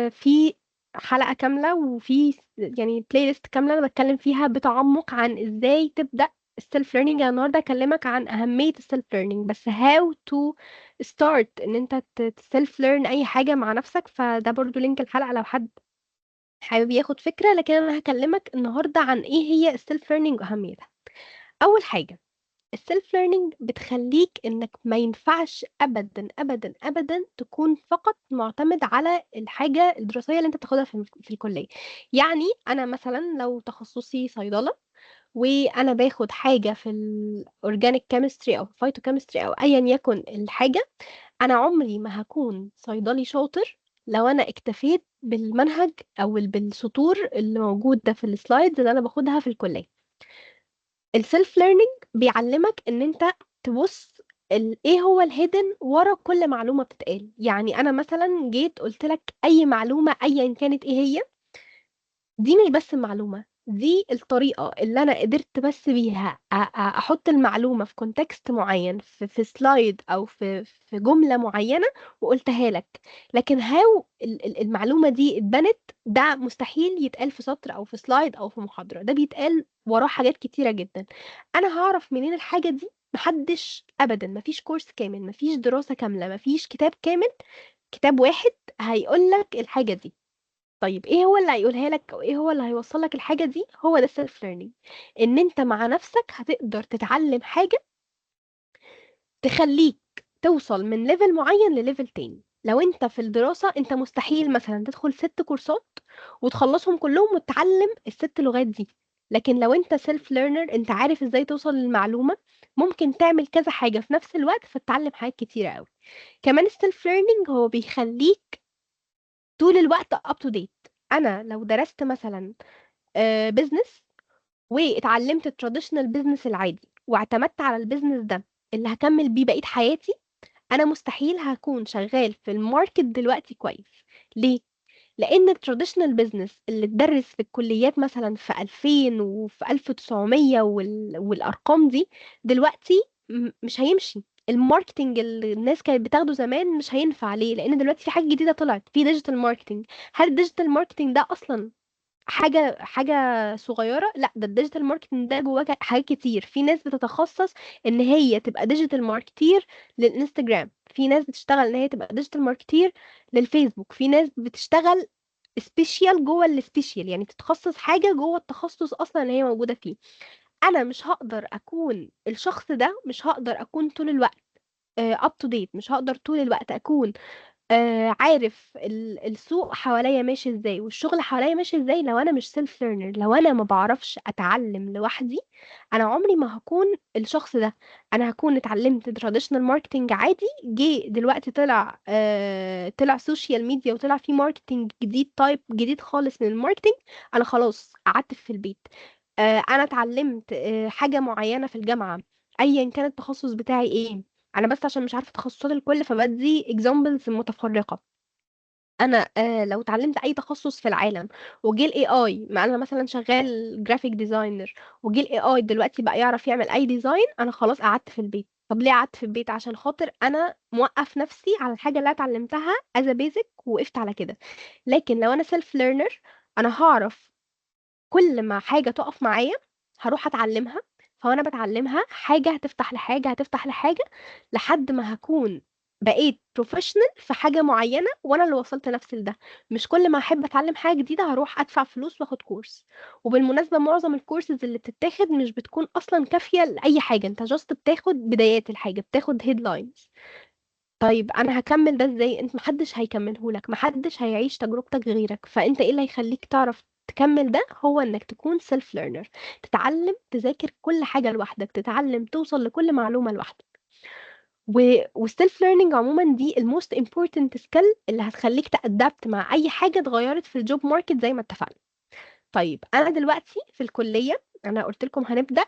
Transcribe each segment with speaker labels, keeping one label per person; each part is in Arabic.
Speaker 1: في حلقة كاملة وفي يعني بلاي ليست كاملة أنا بتكلم فيها بتعمق عن إزاي تبدأ السيلف ليرنينج. أنا النهاردة أكلمك عن أهمية السيلف ليرنينج، بس how to start إن أنت تسيلف ليرن أي حاجة مع نفسك. فده برضو لينك الحلقة لو حد حابب ياخد فكرة. لكن أنا هكلمك النهاردة عن إيه هي السيلف ليرنينج وأهميتها. أول حاجة، السيلف ليرنينج بتخليك انك ما ينفعش ابدا ابدا ابدا تكون فقط معتمد على الحاجه الدراسيه اللي انت بتاخدها في الكليه. يعني انا مثلا لو تخصصي صيدله وانا باخد حاجه في الاورجانيك كيمستري او فايتو كيمستري او ايا يكن الحاجه، انا عمري ما هكون صيدلي شاطر لو انا اكتفيت بالمنهج او بالسطور اللي موجوده في السلايدز اللي انا باخدها في الكليه. السيلف ليرنينج بيعلمك ان انت تبص ايه هو الهيدن ورا كل معلومة بتتقال. يعني انا مثلا جيت قلت لك اي معلومة ايا كانت ايه هي، دي مش بس المعلومة، دي الطريقة اللي أنا قدرت بس بيها أحط المعلومة في كونتكست معين في سلايد أو في جملة معينة وقلتها لك. لكن هاو المعلومة دي اتبنت، ده مستحيل يتقال في سطر أو في سلايد أو في محاضرة، ده بيتقال وراه حاجات كتيرة جدا. أنا هعرف منين الحاجة دي؟ محدش أبدا، مفيش كورس كامل، مفيش دراسة كاملة، مفيش كتاب كامل، كتاب واحد هيقولك الحاجة دي. طيب ايه هو اللي هيقولها لك او ايه هو اللي هيوصل لك الحاجة دي؟ هو ده السيلف ليرنينج. ان انت مع نفسك هتقدر تتعلم حاجة تخليك توصل من ليفل معين لليفل تاني. لو انت في الدراسة انت مستحيل مثلا تدخل 6 كورسات وتخلصهم كلهم وتتعلم ال6 لغات دي. لكن لو انت سيلف ليرنر انت عارف ازاي توصل للمعلومة، ممكن تعمل كذا حاجة في نفس الوقت فتتعلم حاجات كتيرة قوي. كمان السيلف ليرنينج هو بيخليك طول الوقت اب تو ديت. انا لو درست مثلا بيزنس واتعلمت التراديشنال بيزنس العادي واعتمدت على البيزنس ده اللي هكمل بيه بقية حياتي، انا مستحيل هكون شغال في الماركت دلوقتي كويس. ليه؟ لان التراديشنال بيزنس اللي اتدرس في الكليات مثلا في 2000 وفي 1900 والارقام دي دلوقتي مش هيمشي. الماركتنج اللي الناس كانت بتاخده زمان مش هينفع. ليه؟ لان دلوقتي في حاجه جديده طلعت في ديجيتال ماركتنج. هل الديجيتال ماركتنج ده اصلا حاجة صغيرة؟ لا، ده الديجيتال ماركتنج ده جواه حاجات كتير. في ناس بتتخصص ان هي تبقى ديجيتال ماركتير للانستجرام، في ناس بتشتغل ان هي تبقى ديجيتال ماركتير للفيسبوك، في ناس بتشتغل سبيشال جوه السبيشال، يعني تتخصص حاجة جوه التخصص اصلا اللي هي موجودة فيه. انا مش هقدر اكون الشخص ده، مش هقدر اكون طول الوقت اب تو ديت، مش هقدر طول الوقت اكون عارف السوق حواليا ماشي ازاي والشغل حواليا ماشي ازاي لو انا مش سيلف ليرنر، لو انا ما بعرفش اتعلم لوحدي. انا عمري ما هكون الشخص ده. انا هكون اتعلمت تراديشنال ماركتنج عادي، جه دلوقتي طلع سوشيال ميديا وطلع في ماركتنج جديد، تايب جديد خالص من الماركتنج. انا خلاص قعدت في البيت. انا اتعلمت حاجة معينة في الجامعة ايا كان التخصص بتاعي ايه. انا بس عشان مش عارفه تخصصات الكل فبدي اكزامبلز متفرقه. انا لو اتعلمت اي تخصص في العالم وجي الاي اي، ما انا مثلا شغال جرافيك ديزاينر، وجي الاي اي دلوقتي بقى يعرف يعمل اي ديزاين، انا خلاص قعدت في البيت. طب ليه قعدت في البيت؟ عشان خاطر انا موقف نفسي على الحاجه اللي أنا اتعلمتها از بيزك وقفت على كده. لكن لو انا سيلف ليرنر، انا هعرف كل ما حاجة تقف معايا هروح اتعلمها. فوانا بتعلمها حاجة هتفتح لحاجة هتفتح لحاجة لحد ما هكون بقيت بروفيشنال في حاجة معينة وانا اللي وصلت نفسي لده. مش كل ما احب اتعلم حاجة جديدة هروح ادفع فلوس واخد كورس. وبالمناسبة معظم الكورسز اللي بتتاخد مش بتكون اصلا كافية لأي حاجة، انت جاست بتاخد بدايات الحاجة، بتاخد هيدلاينز. طيب انا هكمل ده ازاي؟ انت محدش هيكمله لك، محدش هيعيش تجربتك غيرك. فانت ايه اللي هيخليك تعرف تكمل ده؟ هو انك تكون سيلف ليرنر، تتعلم تذاكر كل حاجة لوحدك، تتعلم توصل لكل معلومة لوحدك. والسيلف ليرنينج عموما دي الموست امبورتنت سكيل اللي هتخليك تأدبت مع اي حاجة اتغيرت في الجوب ماركت زي ما اتفقنا. طيب انا دلوقتي في الكليه، انا قلت لكم هنبدا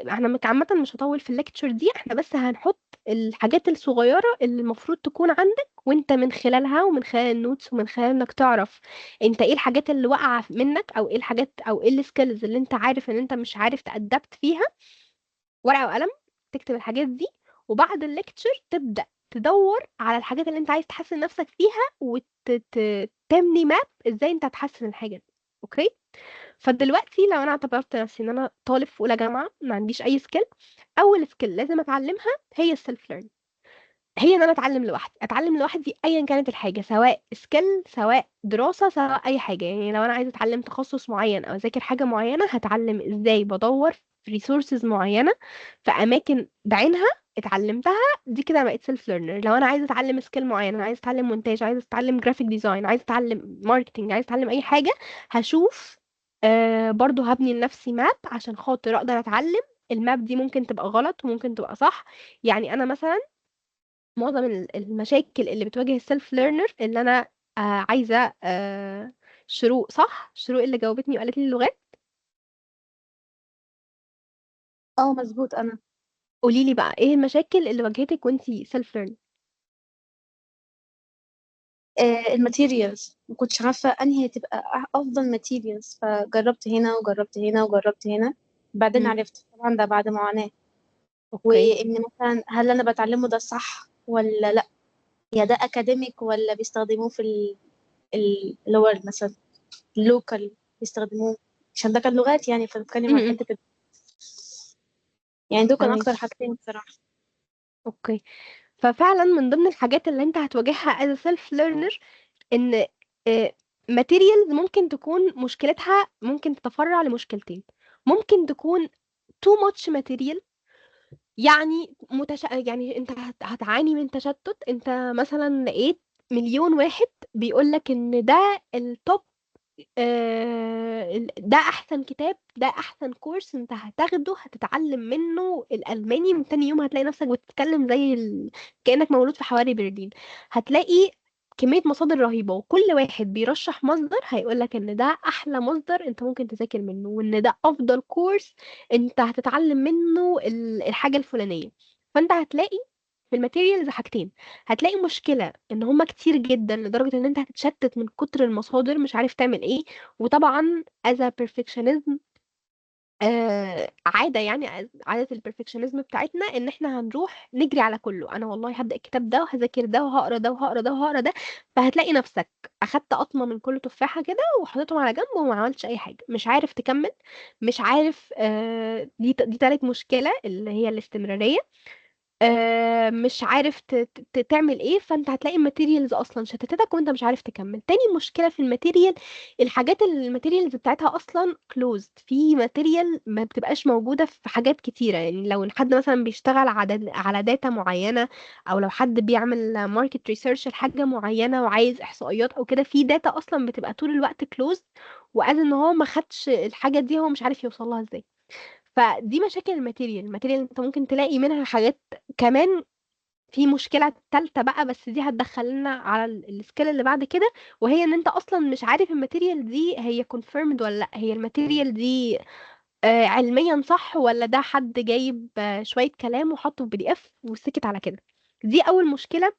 Speaker 1: احنا عامه مش هطول في الليكتشر دي، احنا بس هنحط الحاجات الصغيره اللي المفروض تكون عندك وانت من خلالها ومن خلال النوتس ومن خلال انك تعرف انت ايه الحاجات اللي واقعه منك او ايه الحاجات او ايه السكيلز اللي انت عارف ان انت مش عارف تأدبت فيها. ورقه وقلم، تكتب الحاجات دي، وبعد الليكتشر تبدا تدور على الحاجات اللي انت عايز تحسن نفسك فيها وتبني ماب ازاي انت هتحسن الحاجه دي. اوكي. فدلوقتي لو انا اعتبرت نفسي ان انا طالب في اولى جامعه ما عنديش اي سكيل، اول سكيل لازم اتعلمها هي السيلف ليرن. هي ان انا اتعلم لوحدي ايا كانت الحاجه، سواء سكيل سواء دراسه سواء اي حاجه. يعني لو انا عايزه اتعلم تخصص معين او اذاكر حاجه معينه، هتعلم ازاي بدور في ريسورسز معينه في اماكن بعينها اتعلمتها. دي كده بقيت سيلف ليرنر. لو انا عايزه اتعلم سكيل معين، انا عايزه اتعلم مونتاج، عايزه اتعلم جرافيك ديزاين، عايزه اتعلم ماركتنج، عايزه اتعلم اي حاجه، هشوف برضو هبني لنفسي ماب عشان خاطر اقدر اتعلم. الماب دي ممكن تبقى غلط وممكن تبقى صح. يعني انا مثلا معظم المشاكل اللي بتواجه السيلف ليرنر اللي انا عايزه شروق، صح؟ شروق اللي جاوبتني وقالت لي اللغات.
Speaker 2: اه مظبوط. انا
Speaker 1: قولي لي بقى ايه المشاكل اللي واجهتك وانتي سيلف ليرن.
Speaker 2: الماتيريالز ما كنتش عارفة انهي تبقى افضل ماتيريالز، فجربت هنا وجربت هنا وجربت هنا. بعدين
Speaker 1: امم.
Speaker 2: عرفت طبعا ده بعد معاناة.
Speaker 1: اوكي.
Speaker 2: وان مثلا هل انا بتعلمه ده صح ولا لا، يا ده اكاديميك ولا بيستخدموه في اللي هو مثلا اللوكال بيستخدموه، عشان ده كان لغات يعني، فبتكلم عن
Speaker 1: امم.
Speaker 2: حتة يعني دول كان
Speaker 1: تمام.
Speaker 2: اكتر حاجتين بصراحة.
Speaker 1: اوكي. ففعلا من ضمن الحاجات اللي انت هتواجهها as a self learner ان materials ممكن تكون مشكلتها ممكن تتفرع لمشكلتين. ممكن تكون too much material، يعني يعني انت هتعاني من تشتت. انت مثلا لقيت مليون واحد بيقولك ان ده التوب، ده احسن كتاب، ده احسن كورس انت هتاخده هتتعلم منه الالماني، من تاني يوم هتلاقي نفسك بتتكلم كأنك مولود في حواري برلين. هتلاقي كمية مصادر رهيبة، وكل واحد بيرشح مصدر هيقولك ان ده احلى مصدر انت ممكن تذاكر منه، وان ده افضل كورس انت هتتعلم منه الحاجة الفلانية. فانت هتلاقي في الماتيريالز حاجتين. هتلاقي مشكلة ان هما كتير جدا لدرجة ان انت هتتشتت من كتر المصادر مش عارف تعمل ايه. وطبعا as a perfectionism، عادة يعني عادة البرفكشنزم بتاعتنا ان احنا هنروح نجري على كله. انا والله هبدأ الكتاب ده وهذاكر ده وهقرا ده وهقرا ده وهقرا ده. فهتلاقي نفسك اخدت قطمة من كل تفاحة كده وحطيتهم على جنب وما عملتش اي حاجة، مش عارف تكمل. مش عارف. دي تالت مشكلة اللي هي الاستمرارية. مش عارف تعمل ايه. فانت هتلاقي الماتيريالز اصلا شتتتك وانت مش عارف تكمل. تاني مشكلة في الماتيريال، الحاجات اللي الماتيريالز بتاعتها اصلا closed. في ماتيريال ما بتبقاش موجودة في حاجات كتيرة. يعني لو حد مثلا بيشتغل على داتا معينة، او لو حد بيعمل ماركت ريسيرش لحاجة معينة وعايز احصائيات او كده، في داتا اصلا بتبقى طول الوقت closed، وقال ان هو ما خدش الحاجة دي هو مش عارف يوصل لها ازاي. فدي مشاكل الماتيريال انت ممكن تلاقي منها حاجات كمان. في مشكلة تالتة بقى، بس دي هتدخلنا على السكيل اللي بعد كده، وهي ان انت اصلا مش عارف الماتيريال دي هي confirmed ولا لا. هي الماتيريال دي علميا صح، ولا ده حد جايب شوية كلام وحطه في PDF وسكت على كده. دي اول مشكلة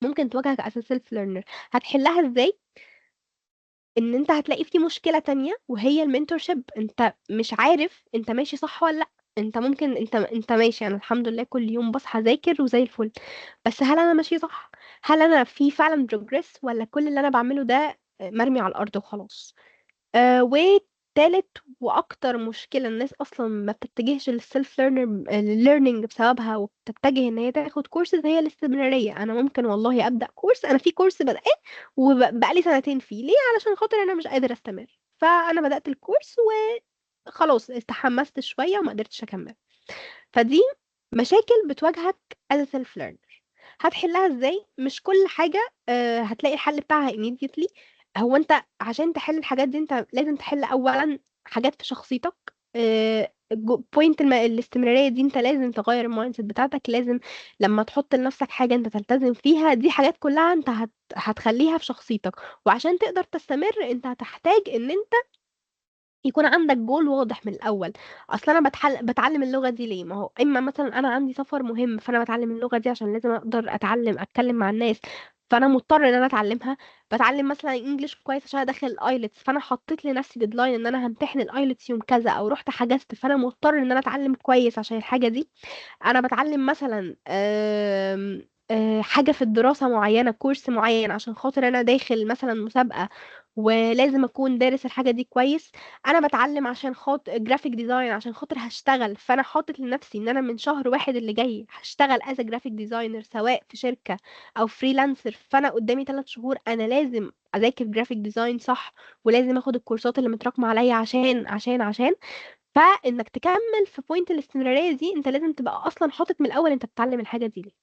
Speaker 1: ممكن تواجهك as a self learner. هتحلها ازاي؟ ان انت هتلاقي في مشكلة تانية وهي المنتورشيب. انت مش عارف انت ماشي صح ولا لا. انت ممكن انت ماشي، انا الحمد لله كل يوم بصحى اذاكر وزي الفل، بس هل انا ماشي صح؟ هل انا في فعلا بروجريس، ولا كل اللي انا بعمله ده مرمي على الارض وخلاص؟ وتالت واكتر مشكله الناس اصلا ما بتتجهش للسيلف ليرنينج بسببها وبتتجه ان هي تاخد كورسز، هي الاستمراريه. انا ممكن والله ابدا كورس، انا في كورس بدأه وبقالي سنتين فيه، ليه؟ علشان خاطر انا مش قادره استمر. فانا بدأت الكورس وخلاص استحمست شويه وما قدرتش اكمل. فدي مشاكل بتواجهك as a self learner. هتحلها ازاي؟ مش كل حاجة هتلاقي الحل بتاعها immediately. هو انت عشان تحل الحاجات دي انت لازم تحل اولا حاجات في شخصيتك. بوينت الاستمرارية دي انت لازم تغير المايند سيت بتاعتك. لازم لما تحط لنفسك حاجة انت تلتزم فيها. دي حاجات كلها انت هتخليها في شخصيتك. وعشان تقدر تستمر انت هتحتاج ان يكون عندك جول واضح من الاول. اصل انا بتعلم اللغه دي ليه؟ ما هو اما مثلا انا عندي سفر مهم فانا بتعلم اللغه دي عشان لازم اقدر اتكلم مع الناس، فانا مضطر ان انا اتعلمها. بتعلم مثلا انجليش كويس عشان ادخل الايلتس، فانا حطيت لنفسي ديدلاين ان انا همتحن الايلتس يوم كذا، او رحت حجزت فانا مضطر ان انا اتعلم كويس عشان الحاجه دي. انا بتعلم مثلا حاجة في الدراسة معينة، كورس معين، عشان خاطر أنا داخل مثلا مسابقة ولازم أكون دارس الحاجة دي كويس. أنا بتعلم عشان خاطر جرافيك ديزاين، عشان خاطر هشتغل، فأنا حاطط لنفسي إن أنا من شهر واحد اللي جاي هشتغل از جرافيك ديزاينر، سواء في شركة أو فريلانسر. فأنا قدامي 3 شهور أنا لازم أذاكر جرافيك ديزاين صح، ولازم أخد الكورسات اللي متراكمة عليا عشان. فإنك تكمل في بوينت الاستمرارية دي، أنت لازم تبقى أصلا حاطط من الأول أنت بتتعلم الحاجة دي ليه.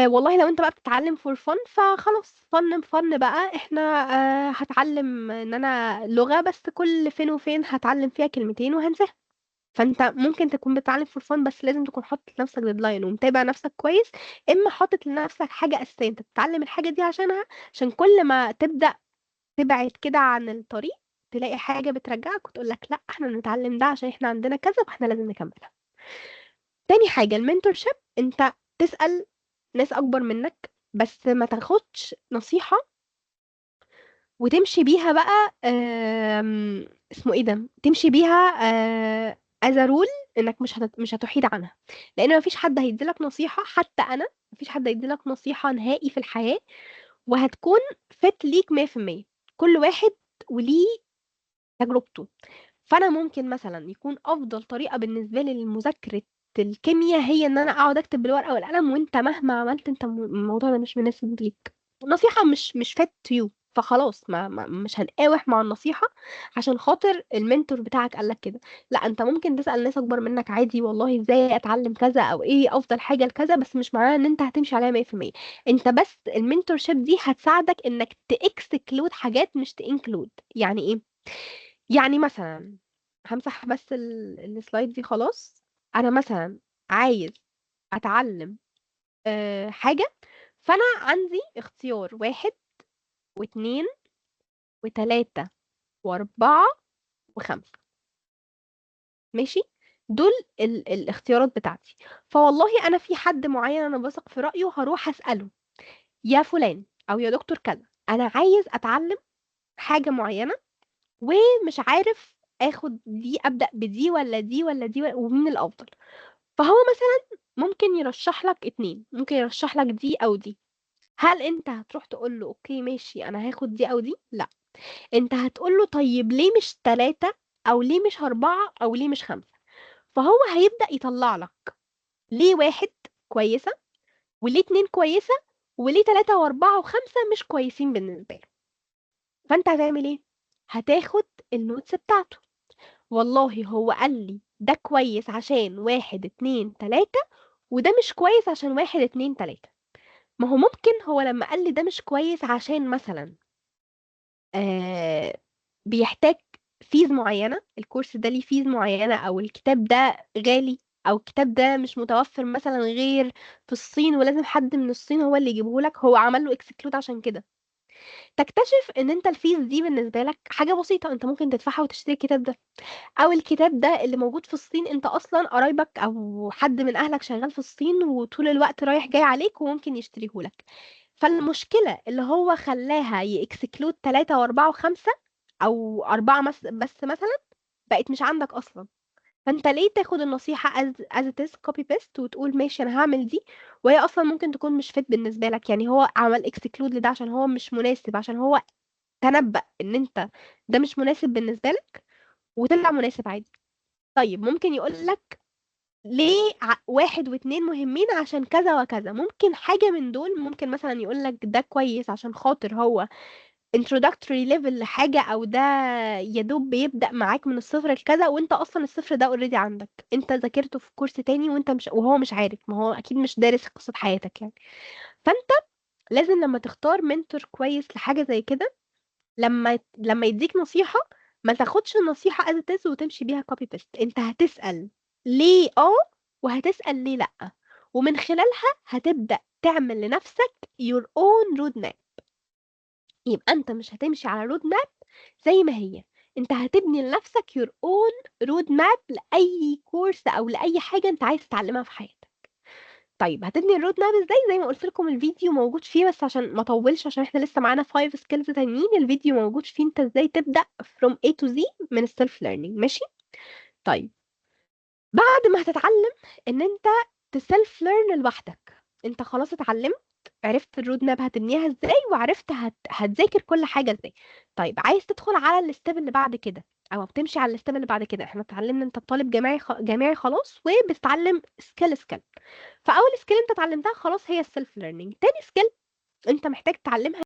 Speaker 1: والله لو انت بقى بتتعلم فور فن، فخلاص فن بقى احنا هتعلم ان انا لغة بس كل فين وفين هتعلم فيها كلمتين وهنساها. فانت ممكن تكون بتتعلم فور فن، بس لازم تكون حاطط لنفسك ديدلاين ومتابع نفسك كويس. اما حاطط لنفسك حاجة اساسية انت بتتعلم الحاجة دي عشانها، عشان كل ما تبدأ تبعد كده عن الطريق تلاقي حاجة بترجعك وتقول لك لا احنا نتعلم ده عشان احنا عندنا كذا واحنا لازم نكملها. تاني حاجة المنتور شيب، انت تسأل ناس اكبر منك، بس ما تاخدش نصيحة وتمشي بيها بقى اسمه ايه ده، تمشي بيها از رول انك مش هتحيد عنها. لان مفيش حد هيديلك نصيحة، حتى انا مفيش حد هيديلك نصيحة نهائي في الحياة وهتكون فت ليك 100%. كل واحد وليه تجربته. فانا ممكن مثلا يكون افضل طريقه بالنسبه لي لمذاكره الكيمياء هي ان انا اقعد اكتب بالورقه والقلم، وانت مهما عملت انت الموضوع ده مش مناسب ليك. نصيحه مش فات تو يو، فخلاص مش هنقاوح مع النصيحه عشان خاطر المنتور بتاعك قالك كده. لا، انت ممكن تسال ناس اكبر منك عادي، والله ازاي اتعلم كذا او ايه افضل حاجه لكذا، بس مش معناه ان انت هتمشي عليها 100%. انت بس المنتور شيب دي هتساعدك انك تاكسكلود حاجات مش تانكلود. يعني ايه؟ يعني مثلا همسح بس السلايد دي خلاص. انا مثلا عايز اتعلم حاجة، فانا عندي اختيار 1 و2 و3 و4 و5. ماشي؟ دول الاختيارات بتاعتي. فوالله انا في حد معين انا بثق في رأيه هروح اسأله، يا فلان او يا دكتور كذا، انا عايز اتعلم حاجة معينة ومش عارف اخد دي، ابدا بدي ولا دي ولا دي ومين الافضل. فهو مثلا ممكن يرشح لك 2، ممكن يرشح لك دي او دي. هل انت هتروح تقول له اوكي ماشي انا هاخد دي او دي؟ لا، انت هتقول له طيب ليه مش 3 او ليه مش 4 او ليه مش 5. فهو هيبدأ يطلع لك ليه 1 كويسة وليه 2 كويسة وليه 3 و4 و5 مش كويسين بالنسبة له. فانت هتعمل ايه؟ هتاخد النوتس بتاعته. والله هو قال لي ده كويس عشان 1 2 3، وده مش كويس عشان 1 2 3. ما هو ممكن هو لما قال لي ده مش كويس عشان مثلا آه بيحتاج فيز معينة، الكورس ده ليه فيز معينة، أو الكتاب ده غالي، أو الكتاب ده مش متوفر مثلا غير في الصين ولازم حد من الصين هو اللي يجيبه لك، هو عمل له اكسكلود عشان كده. تكتشف ان انت الفيز دي بالنسبة لك حاجة بسيطة، انت ممكن تدفعها وتشتري الكتاب ده. او الكتاب ده اللي موجود في الصين انت اصلا قرايبك او حد من اهلك شغال في الصين وطول الوقت رايح جاي عليك وممكن يشتريهولك. فالمشكلة اللي هو خلاها يكسكلود 3 و4 و5، او 4 بس مثلا بقت مش عندك اصلا. فانت ليه تاخد النصيحة as it is copy paste وتقول ماشي انا هعمل دي، وهي اصلا ممكن تكون مش فت بالنسبة لك. يعني هو عمل اكسكلود لده عشان هو مش مناسب، عشان هو تنبأ ان انت ده مش مناسب بالنسبة لك وطلع مناسب عادي. طيب ممكن يقول لك ليه 1 و2 مهمين عشان كذا وكذا. ممكن حاجة من دول، ممكن مثلا يقول لك ده كويس عشان خاطر هو introductory level لحاجة، او ده يا دوب بيبدأ معاك من الصفر لكذا، وانت اصلا الصفر ده اوريدي عندك، انت ذاكرته في كورس تاني وانت مش، وهو مش عارف، ما هو اكيد مش دارس قصة حياتك يعني. فانت لازم لما تختار منتور كويس لحاجة زي كده، لما يديك نصيحة ما تاخدش النصيحة as it is وتمشي بيها copy paste. انت هتسأل ليه وهتسأل ليه لأ، ومن خلالها هتبدأ تعمل لنفسك your own road map. يبقى انت مش هتمشي على road map زي ما هي، انت هتبني لنفسك your own road map لأي كورس او لأي حاجة انت عايز تتعلمها في حياتك. طيب هتبني الرود ماب ازاي؟ زي ما قلت لكم الفيديو موجود فيه، بس عشان ما اطولش عشان احنا لسه معانا 5 سكيلز تانيين، الفيديو موجود فيه انت ازاي تبدأ from A to Z من السيلف ليرنينج. ماشي؟ طيب بعد ما هتتعلم ان انت تسيلف ليرن لوحدك، انت خلاص اتعلمت، عرفت الرود ماب هتبنيها ازاي، وعرفت هتذاكر كل حاجة ازاي. طيب عايز تدخل على الستيب اللي بعد كده، او بتمشي على الستيب اللي بعد كده. احنا اتعلمنا انت طالب جامعي جامعي خلاص، وبتتعلم سكيل. فاول سكيل انت اتعلمتها خلاص هي السيلف ليرنينج. تاني سكيل انت محتاج تتعلمها